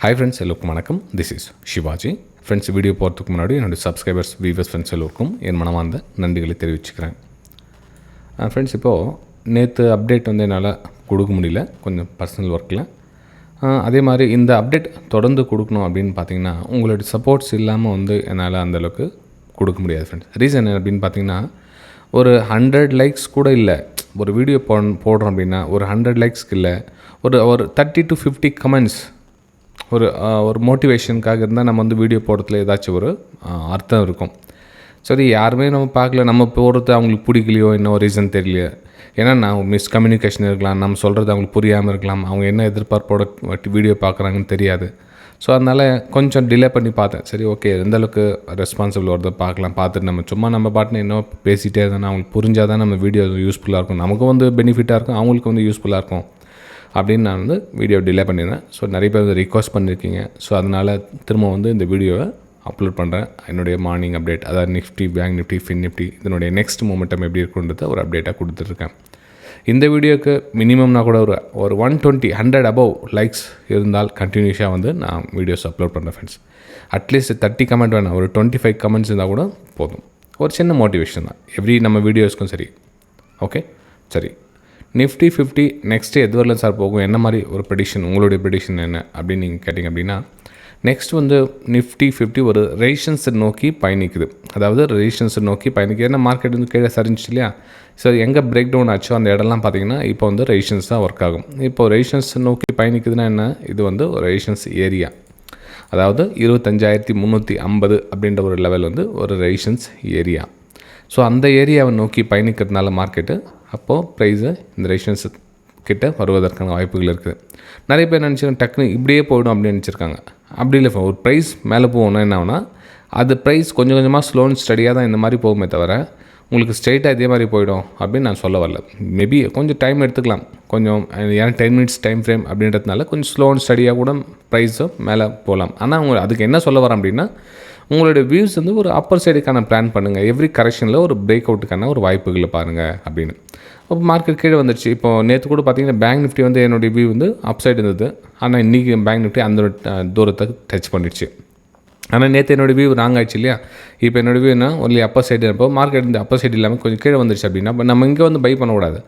Hi friends, எல்லோருக்கும் வணக்கம். This is Shivaji. Friends, video போகிறதுக்கு முன்னாடி என்னுடைய சப்ஸ்கிரைபர்ஸ், வியூவர்ஸ், ஃப்ரெண்ட்ஸ் எல்லோருக்கும் என் மனமார்ந்த நன்றிகளை தெரிவிச்சுக்கிறேன். ஃப்ரெண்ட்ஸ், இப்போது நேற்று அப்டேட் என்னால் கொடுக்க முடியல, கொஞ்சம் பர்சனல் ஒர்க்கில். அதே மாதிரி இந்த அப்டேட் தொடர்ந்து கொடுக்கணும் அப்படின்னு பார்த்தீங்கன்னா உங்களுடைய சப்போர்ட்ஸ் இல்லாமல் என்னால் அந்தளவுக்கு கொடுக்க முடியாது ஃப்ரெண்ட்ஸ். ரீசன் என்ன அப்படின்னு பார்த்தீங்கன்னா, ஒரு 100 லைக்ஸ் கூட இல்லை. ஒரு வீடியோ போடுறோம் அப்படின்னா ஒரு 100 லைக்ஸ்க்கு இல்லை, ஒரு 30 to 50 கமெண்ட்ஸ் ஒரு மோட்டிவேஷனுக்காக இருந்தால் நம்ம வீடியோ போடுறதுல ஏதாச்சும் ஒரு அர்த்தம் இருக்கும். சரி, யாருமே நம்ம பார்க்கல, நம்ம போடுறது அவங்களுக்கு பிடிக்கலையோ இன்னும் ரீசன் தெரியலையோ. ஏன்னா நான் மிஸ்கம்யூனிகேஷன் இருக்கலாம், நம்ம சொல்கிறது அவங்களுக்கு புரியாமல் இருக்கலாம், அவங்க என்ன எதிர்பார்ப்போட வீடியோ பார்க்குறாங்கன்னு தெரியாது. ஸோ அதனால் கொஞ்சம் டிலே பண்ணி பார்த்தேன். சரி, ஓகே, எந்தளவுக்கு ரெஸ்பான்சிபிள் வருதோ பார்க்கலாம். பார்த்துட்டு நம்ம பாட்டுன்னு இன்னும் பேசிகிட்டே இருந்தால் அவங்களுக்கு புரிஞ்சால் தான் நம்ம வீடியோ யூஸ்ஃபுல்லாக இருக்கும், நமக்கும் பெனிஃபிட்டாக இருக்கும், அவங்களுக்கு யூஸ்ஃபுல்லாக இருக்கும் அப்படின்னு நான் வீடியோ டிலே பண்ணியிருந்தேன். ஸோ நிறைய பேர் ரிக்வஸ்ட் பண்ணியிருக்கீங்க. ஸோ அதனால் திரும்ப இந்த வீடியோவை அப்லோட் பண்ணுறேன். என்னுடைய மார்னிங் அப்டேட், அதாவது Nifty, bank Nifty, fin Nifty, இதனுடைய நெக்ஸ்ட் மூமெண்டம் எப்படி இருக்குன்றத ஒரு அப்டேட்டாக கொடுத்துட்ருக்கேன். இந்த வீடியோக்கு மினிமம்னா கூட ஒரு 100 அபவ் லைக்ஸ் இருந்தால் கண்டினியூஸாக நான் வீடியோஸ் அப்லோட் பண்ணுறேன் ஃப்ரெண்ட்ஸ். அட்லீஸ்ட் 30 கமெண்ட் வேணாம், ஒரு 25 கமெண்ட்ஸ் இருந்தால் கூட போதும். ஒரு சின்ன மோட்டிவேஷன் தான் நம்ம வீடியோஸ்க்கும். சரி, ஓகே, சரி. நிஃப்டி 50 நெக்ஸ்ட்டு எது வரலாம் சார் போகும், என்ன மாதிரி ஒரு ப்ரெடிக்ஷன், உங்களுடைய ப்ரெடிக்ஷன் என்ன அப்படின்னு நீங்கள் கேட்டிங்க அப்படின்னா, நெக்ஸ்ட் நிஃப்டி 50 ஒரு ரெசிஸ்டன்ஸை நோக்கி பயணிக்குது. அதாவது ரெசிஸ்டன்ஸை நோக்கி பயணிக்குது. ஏன்னா மார்க்கெட் கீழே சரிஞ்சிச்சு இல்லையா. ஸோ எங்கே பிரேக் டவுன் ஆச்சோ அந்த இடம்லாம் பார்த்திங்கன்னா இப்போ ரெசிஸ்டன்ஸ் தான் ஒர்க் ஆகும். இப்போது ரெசிஸ்டன்ஸ் நோக்கி பயணிக்குதுன்னா என்ன, இது ஒரு ரெசிஸ்டன்ஸ் ஏரியா. அதாவது 25,350 அப்படின்ற ஒரு லெவல் ஒரு ரெசிஸ்டன்ஸ் ஏரியா. ஸோ அந்த ஏரியாவை நோக்கி பயணிக்கிறதுனால மார்க்கெட்டு அப்போது ப்ரைஸு இந்த ரெசிஸ்டன்ஸ் கிட்ட வருவதற்கான வாய்ப்புகள் இருக்குது. நிறைய பேர் நினச்சிருக்காங்க டக்குன்னு இப்படியே போயிடும் அப்படின்னு நினச்சிருக்காங்க. அப்படி இல்லை, ஒரு ப்ரைஸ் மேலே போகணுன்னா என்ன ஆகுனா, அது ப்ரைஸ் கொஞ்சம் கொஞ்சமாக ஸ்லோ அண்ட் ஸ்டடியாக தான் இந்த மாதிரி போகுமே தவிர உங்களுக்கு ஸ்ட்ரெயிட்டாக இதே மாதிரி போயிடும் அப்படின்னு நான் சொல்ல வரல. மேபி கொஞ்சம் டைம் எடுத்துக்கலாம், கொஞ்சம். ஏன்னா 10 மினிட்ஸ் டைம் ஃப்ரேம் அப்படின்றதுனால கொஞ்சம் ஸ்லோ அண்ட் ஸ்டடியாக கூட ப்ரைஸும் மேலே போகலாம். ஆனால் அதுக்கு என்ன சொல்ல வரேன் அப்படின்னா, உங்களுடைய வியூஸ் ஒரு அப்பர் சைடுக்கான பிளான் பண்ணுங்கள். எவ்ரி கரெக்ஷனில் ஒரு பிரேக் அவுட்டுக்கான ஒரு வாய்ப்புகளை பாருங்கள் அப்படின்னு. இப்போ மார்க்கெட் கீழே வந்துடுச்சு. இப்போ நேற்று கூட பார்த்தீங்கன்னா பேங்க் நிஃப்டி என்னுடைய வியூ அப் சைடு இருந்தது. ஆனால் இன்றைக்கி பேங்க் நிஃப்டி அந்த தூரத்தை டச் பண்ணிடுச்சு. ஆனால் நேற்று என்னோடய வியூ ராங் ஆயிடுச்சு இல்லையா. இப்போ என்னோடய வியூனா ஒன்லி அப்பர் சைடு இருப்போம். மார்க்கெட் இந்த அப்பர் சைடு இல்லாமல் கொஞ்சம் கீழே வந்துடுச்சு அப்படின்னா நம்ம இங்கே பை பண்ணக்கூடாது.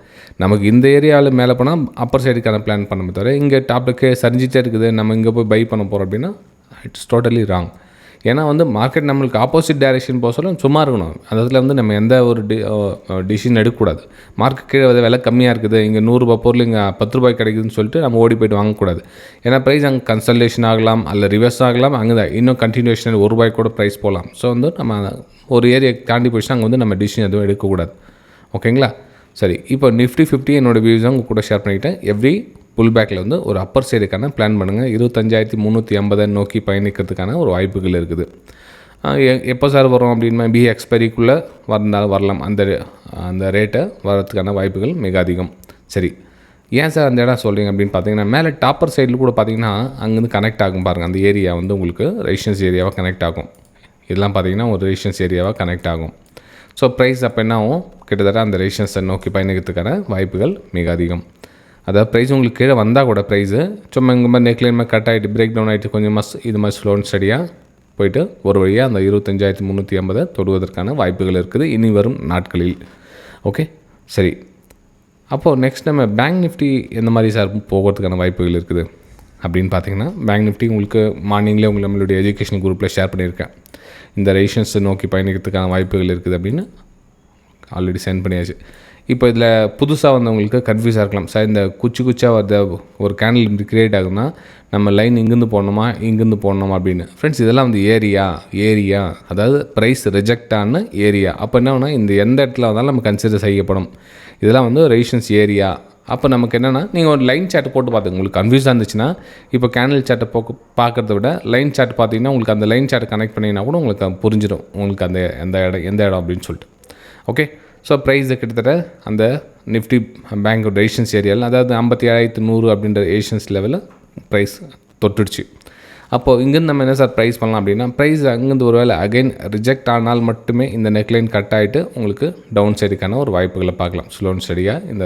நமக்கு இந்த ஏரியாவில் மேலே போனால் அப்பர் சைடுக்கான பிளான் பண்ண தவிர இங்கே டாப்புக்கு சரிஞ்சிட்டே இருக்குது, நம்ம இங்கே போய் பை பண்ண போகிறோம் அப்படின்னா இட்ஸ் டோட்டலி ராங். ஏன்னா மார்க்கெட் நம்மளுக்கு ஆப்போசிட் டைரெக்ஷன் போக சொல்ல சும்மா இருக்கணும். அந்த இடத்துல நம்ம எந்த ஒரு டிசிஷன் எடுக்கக்கூடாது. மார்க்கெட் கீழே விலை கம்மியாக இருக்குது, இங்கே 100 ரூபா பொருள் இங்கே 10 ரூபாய் கிடைக்குதுன்னு சொல்லிட்டு நம்ம ஓடி போய்ட்டு வாங்கக்கூடாது. ஏன்னா ப்ரைஸ் அங்கே கன்சல்டேஷன் ஆகலாம், அல்ல ரிவர்ஸ் ஆகலாம், அங்கே தான் இன்னும் கண்டினியூஷன் 1 ரூபாய் கூட ப்ரைஸ் போகலாம். ஸோ நம்ம ஒரு ஏரியா தாண்டி போயிடுச்சுன்னா அங்கே நம்ம டிசிஷன் எதுவும் எடுக்கக்கூடாது. ஓகேங்களா? சரி, இப்போ நிஃப்டி 50 என்னோடய வியூஸை உங்கள் கூட ஷேர் பண்ணிக்கிட்டேன். எவ்ரி புல் பேக்கில் ஒரு அப்பர் சைடுக்கான பிளான் பண்ணுங்கள். 25,350 நோக்கி பயணிக்கிறதுக்கான ஒரு வாய்ப்புகள் இருக்குது. எப்போ சார் வரும் அப்படின்னா பி எக்ஸ்பைரிக்குள்ளே வரலாம். அந்த ரேட்டை வரதுக்கான வாய்ப்புகள் மிக அதிகம். சரி, ஏன் சார் அந்த இடம் சொல்கிறீங்க அப்படின்னு பார்த்தீங்கன்னா, மேலே டாப்பர் சைடில் கூட பார்த்தீங்கன்னா அங்கேருந்து கனெக்ட் ஆகும் பாருங்கள். அந்த ஏரியா உங்களுக்கு ரெசிஸ்டன்ஸ் ஏரியாவாக கனெக்ட் ஆகும். இதெல்லாம் பார்த்தீங்கன்னா ஒரு ரெசிஸ்டன்ஸ் ஏரியாவாக கனெக்ட் ஆகும். ஸோ ப்ரைஸ் அப்போ என்ன ஆகும், கிட்டத்தட்ட அந்த ரெசிஸ்டன்ஸை நோக்கி பயணிக்கிறதுக்கான வாய்ப்புகள் மிக அதிகம். அதாவது ப்ரைஸ் உங்களுக்கு கீழே வந்தால் கூட ப்ரைஸு சும்மா இங்கே மாதிரி நெக்லைன் மாதிரி கட் ஆகிட்டு பிரேக் டவுன் ஆகிட்டு கொஞ்சம் இது மாதிரி ஸ்லோ அண்ட் ஸ்டடியாக போயிட்டு ஒரு வழியாக அந்த 25,350 தொடுவதற்கான வாய்ப்புகள் இருக்குது இனி வரும் நாட்களில். ஓகே, சரி. அப்போது நெக்ஸ்ட் நம்ம பேங்க் நிஃப்டி எந்த மாதிரி சார் போகிறதுக்கான வாய்ப்புகள் இருக்குது அப்படின்னு பார்த்தீங்கன்னா, பேங்க் நிஃப்டி உங்களுக்கு மார்னிங்லேயே நம்மளுடைய எஜுகேஷன் குரூப்பில் ஷேர் பண்ணியிருக்கேன். இந்த ரெசிஸ்டன்ஸை நோக்கி பயணிக்கிறதுக்கான வாய்ப்புகள் இருக்குது அப்படின்னு ஆல்ரெடி சென்ட் பண்ணியாச்சு. இப்போ இதில் புதுசாக வந்தவங்களுக்கு கன்ஃபியூஸாக இருக்கலாம். சார், இந்த குச்சியாக வருது, ஒரு கேண்டில் இப்படி க்ரியேட் ஆகுதுன்னா நம்ம லைன் இங்கேருந்து போடணுமா அப்படின்னு. ஃப்ரெண்ட்ஸ், இதெல்லாம் ஏரியா அதாவது ப்ரைஸ் ரிஜெக்ட் ஆன ஏரியா. அப்போ என்ன ஆகுனா, இந்த எந்த இடத்துல வந்தாலும் நம்ம கன்சிடர் செய்யப்படும். இதெல்லாம் ரெசிஸ்டன்ஸ் ஏரியா. அப்போ நமக்கு என்னென்னா, நீங்கள் ஒரு லைன் சார்ட் போட்டு பார்த்துங்க. உங்களுக்கு கன்ஃபியூஸாக இருந்துச்சுன்னா இப்போ கேண்டில் சார்ட்டை பார்க்குறத விட லைன் சார்ட் பார்த்தீங்கன்னா உங்களுக்கு அந்த லைன் சார்ட் கனெக்ட் பண்ணிங்கன்னா கூட உங்களுக்கு புரிஞ்சிடும், உங்களுக்கு அந்த எந்த இடம் அப்படின்னு சொல்லிட்டு. ஓகே, ஸோ ப்ரைஸை கிட்டத்தட்ட அந்த நிஃப்டி பேங்க் ரெசிஸ்டன்ஸ் ஏரியாவில், அதாவது 57,100 அப்படின்ற ரெசிஸ்டன்ஸ் லெவலில் ப்ரைஸ் தொட்டுடுச்சு. அப்போது இங்கேருந்து நம்ம என்ன சார் ப்ரைஸ் பண்ணலாம் அப்படின்னா, ப்ரைஸ் அங்கேருந்து ஒரு வேளை அகைன் ரிஜெக்ட் ஆனால் மட்டுமே இந்த நெக்லைன் கட் ஆகிட்டு உங்களுக்கு டவுன் சைடுக்கான ஒரு வாய்ப்புகளை பார்க்கலாம். ஸ்லோன் ஸ்டடியாக இந்த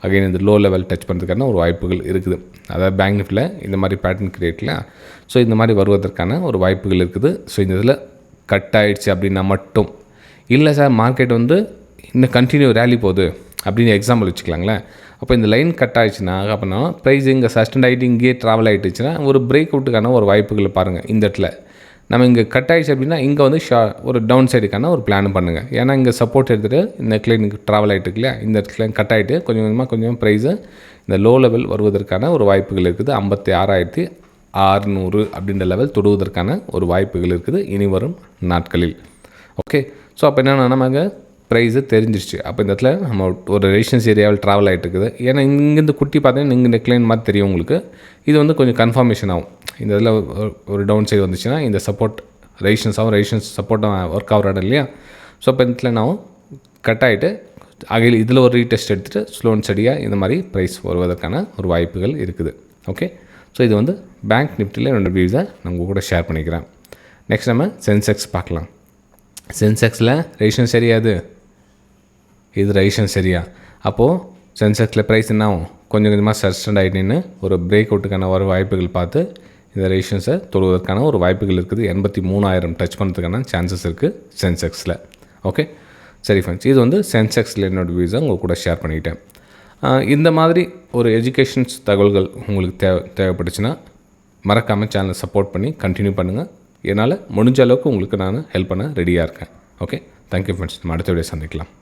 அகைன் இந்த லோ லெவல் டச் பண்ணுறதுக்கான ஒரு வாய்ப்புகள் இருக்குது. அதாவது பேங்க் நிஃப்டியில் இந்த மாதிரி பேட்டர்ன் கிரியேட்டில் ஸோ இந்த மாதிரி வருவதற்கான ஒரு வாய்ப்புகள் இருக்குது. ஸோ இந்த இதில் கட் ஆகிடுச்சு அப்படின்னா மட்டும் இல்லை சார் மார்க்கெட் வந்து இன்னும் கண்டினியூ ரேலி போகுது அப்படின்னு எக்ஸாம்பிள் வச்சுக்கலாங்களேன். அப்போ இந்த லைன் கட் ஆகிடுச்சுன்னா அப்படின்னா ப்ரைஸ் இங்கே சஸ்டெண்ட் ஆகிட்டு இங்கேயே ட்ராவல் ஆகிட்டுச்சுன்னா ஒரு பிரேக் அவுட்டுக்கான ஒரு வாய்ப்புகளை பாருங்கள். இந்த இடத்துல நம்ம இங்கே கட் ஆகிடுச்சு அப்படின்னா இங்கே வந்து ஒரு டவுன் சைடுக்கான ஒரு பிளான் பண்ணுங்கள். ஏன்னா இங்கே சப்போர்ட் எடுத்துகிட்டு இந்த நெக்லைனுக்கு ட்ராவல் ஆகிட்டு இல்லையா, இந்த இடத்துல கட் ஆகிட்டு கொஞ்சம் ப்ரைஸு இந்த லோ லெவல் வருவதற்கான ஒரு வாய்ப்புகள் இருக்குது. 56,600 அப்படின்ற லெவல் தொடுவதற்கான ஒரு வாய்ப்புகள் இருக்குது இனி வரும் நாட்களில். ஓகே, ஸோ அப்போ என்னென்னா நமக்கு ப்ரைஸு தெரிஞ்சிருச்சு. அப்போ இந்த இடத்துல நம்ம ஒரு ரெசிஸ்டன்ஸ் ஏரியாவில் ட்ராவல் ஆகிட்டு இருக்குது. ஏன்னா இங்கேருந்து குட்டி பார்த்தீங்கன்னா இங்கே நெக்லைன் மாதிரி தெரியும் உங்களுக்கு. இது வந்து கொஞ்சம் கன்ஃபர்மேஷன் ஆகும். இந்த இதில் ஒரு டவுன் சைடு வந்துச்சுன்னா இந்த சப்போர்ட் ரெசிஸ்டன்ஸ் சப்போர்ட்டாக ஒர்க் ஆகிற இல்லையா. ஸோ அப்போ இந்த இடத்துல நான் கட் ஆகிட்டு அகையில் இதில் ஒரு ரீடெஸ்ட் எடுத்துகிட்டு ஸ்லோன் ஸ்டடியாக இந்த மாதிரி ப்ரைஸ் வருவதற்கான ஒரு வாய்ப்புகள் இருக்குது. ஓகே, ஸோ இது வந்து பேங்க் நிஃப்டியில் என்னோடய வியூஸை நான் உங்கள் கூட ஷேர் பண்ணிக்கிறேன். நெக்ஸ்ட் நம்ம சென்செக்ஸ் பார்க்கலாம். சென்செக்ஸில் ரெசிஸ்டன்ஸ் சரியாது, இது ரெசிஸ்டன்ஸ் சரியா. அப்போது சென்செக்ஸில் ப்ரைஸ் என்ன ஆகும், கொஞ்சமாக சஸ்டெண்ட் ஆகிட்டுன்னு ஒரு பிரேக் அவுட்டுக்கான ஒரு வாய்ப்புகள் பார்த்து இந்த ரெசிஸ்டன்ஸை தொடுவதற்கான ஒரு வாய்ப்புகள் இருக்குது. 83,000 டச் பண்ணுறதுக்கான சான்சஸ் இருக்குது சென்செக்ஸில். ஓகே, சரி ஃப்ரெண்ட்ஸ், இது வந்து சென்செக்ஸில் என்னோடய வியூஸை உங்கள் கூட ஷேர் பண்ணிக்கிட்டேன். இந்த மாதிரி ஒரு எஜுகேஷன்ஸ் தகவல்கள் உங்களுக்கு தேவைப்பட்டுச்சுன்னா மறக்காமல் சேனலை சப்போர்ட் பண்ணி கண்டினியூ பண்ணுங்கள். என்னால் முடிஞ்ச அளவுக்கு உங்களுக்கு நான் ஹெல்ப் பண்ண ரெடியாக இருக்கேன். ஓகே, தேங்க்யூ ஃப்ரெண்ட்ஸ், நம்ம அடுத்த வீடியோ சந்திக்கலாம்.